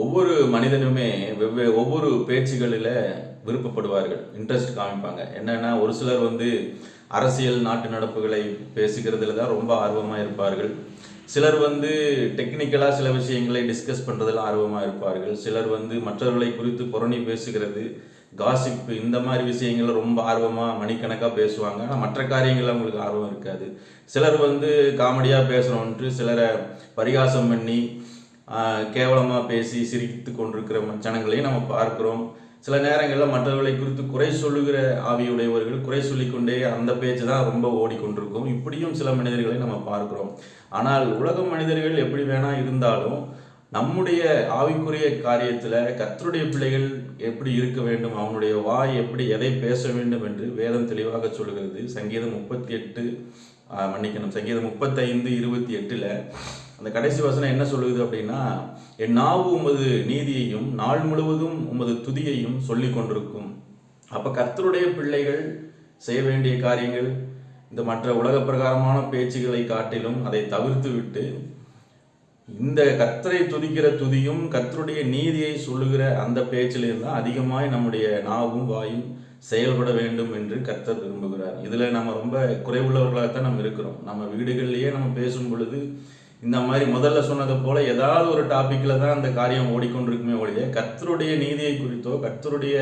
ஒவ்வொரு மனிதனுமே ஒவ்வொரு பேச்சுகளில் விருப்பப்படுவார்கள், இன்ட்ரெஸ்ட் காமிப்பாங்க. என்னன்னா, ஒரு சிலர் அரசியல் நாட்டு நடப்புகளை பேசுகிறதுல தான் ரொம்ப ஆர்வமாக இருப்பார்கள். சிலர் டெக்னிக்கலாக சில விஷயங்களை டிஸ்கஸ் பண்ணுறதுல ஆர்வமாக இருப்பார்கள். சிலர் மற்றவர்களை குறித்து புரணி பேசுகிறது, காசிப், இந்த மாதிரி விஷயங்கள் ரொம்ப ஆர்வமாக மணிக்கணக்காக பேசுவாங்க. ஆனால் மற்ற காரியங்கள் அவங்களுக்கு ஆர்வம் இருக்காது. சிலர் காமெடியாக பேசுகிறோன்ட்டு சிலரை பரிகாசம் பண்ணி கேவலமாக பேசி சிரித்து கொண்டிருக்கிற ஜனங்களையும் நம்ம பார்க்கிறோம். சில நேரங்களில் மற்றவர்களை குறித்து குறை சொல்லுகிற ஆவியுடையவர்கள் குறை சொல்லிக்கொண்டே அந்த பேச்சு தான் ரொம்ப ஓடிக்கொண்டிருக்கும். இப்படியும் சில மனிதர்களை நம்ம பார்க்கிறோம். ஆனால் உலக மனிதர்கள் எப்படி வேணா இருந்தாலும் நம்முடைய ஆவிக்குரிய காரியத்தில் கர்த்தருடைய பிள்ளைகள் எப்படி இருக்க வேண்டும், அவனுடைய வாய் எப்படி எதை பேச வேண்டும் என்று வேதம் தெளிவாக சொல்கிறது. சங்கீதம் 35:28 அந்த கடைசி வசனம் என்ன சொல்லுது அப்படின்னா, என் நாவு உமது நீதியையும் நாள் முழுவதும் உமது துதியையும் சொல்லி கொண்டிருக்கும். அப்போ கர்த்தருடைய பிள்ளைகள் செய்ய வேண்டிய காரியங்கள் இந்த மற்ற உலக பிரகாரமான பேச்சுகளை காட்டிலும் அதை தவிர்த்து விட்டு இந்த கர்த்தரை துதிக்கிற துதியும் கர்த்தருடைய நீதியை சொல்லுகிற அந்த பேச்சிலிருந்து தான் அதிகமாய் நம்முடைய நாவும் வாயும் செயல்பட வேண்டும் என்று கர்த்தர் விரும்புகிறார். இதில் நம்ம ரொம்ப குறைவுள்ளவர்களாகத்தான் நம்ம இருக்கிறோம். நம்ம வீடுகள்லேயே நம்ம பேசும் பொழுது இந்த மாதிரி முதல்ல சொன்னதை போல ஏதாவது ஒரு டாப்பிக்கில் தான் அந்த காரியம் ஓடிக்கொண்டிருக்குமே ஒழிய கர்த்தருடைய நீதியை குறித்தோ கர்த்தருடைய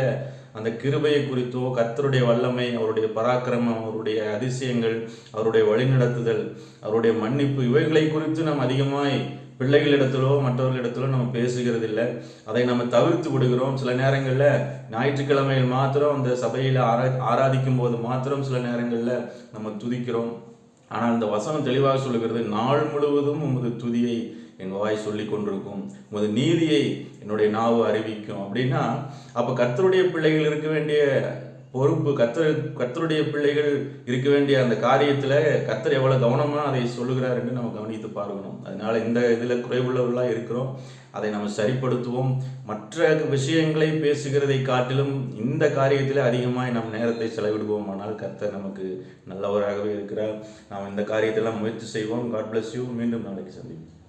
அந்த கிருபையை குறித்தோ கர்த்தருடைய வல்லமை, அவருடைய பராக்கிரமம், அவருடைய அதிசயங்கள், அவருடைய வழிநடத்துதல், அவருடைய மன்னிப்பு, இவைகளை குறித்து நம்ம அதிகமாய் பிள்ளைகளிடத்திலோ மற்றவர்களிடத்திலோ நம்ம பேசுகிறது இல்லை. அதை நம்ம தவிர்த்து விடுகிறோம். சில நேரங்களில் ஞாயிற்றுக்கிழமையில் மாத்திரம் அந்த சபையில் ஆராதிக்கும் போது மாத்திரம் சில நேரங்களில் நம்ம துதிக்கிறோம். ஆனால் இந்த வசனம் தெளிவாக சொல்லுகிறது, நாள் முழுவதும் உமது துதியை என் வாய் சொல்லி கொண்டிருக்கும், உமது நீதியை என்னுடைய நாவு அறிவிக்கும். அப்படின்னா அப்போ கர்த்தருடைய பிள்ளைகள் இருக்க வேண்டிய பொறுப்பு, கர்த்தருடைய பிள்ளைகள் இருக்க வேண்டிய அந்த காரியத்தில் கர்த்தர் எவ்வளோ கவனமாக அதை சொல்லுகிறார் என்று நம்ம கவனித்து பார்க்கணும். அதனால இந்த இதில் குறைவுள்ளவர்களாக இருக்கிறோம். அதை நம்ம சரிப்படுத்துவோம். மற்ற விஷயங்களை பேசுகிறதை காட்டிலும் இந்த காரியத்தில் அதிகமாக நம் நேரத்தை செலவிடுவோம். ஆனால் கர்த்தர் நமக்கு நல்லவராகவே இருக்கிறார். நாம் இந்த காரியத்தெல்லாம் முயற்சி செய்வோம். God bless you. மீண்டும் நாளைக்கு சந்திப்போம்.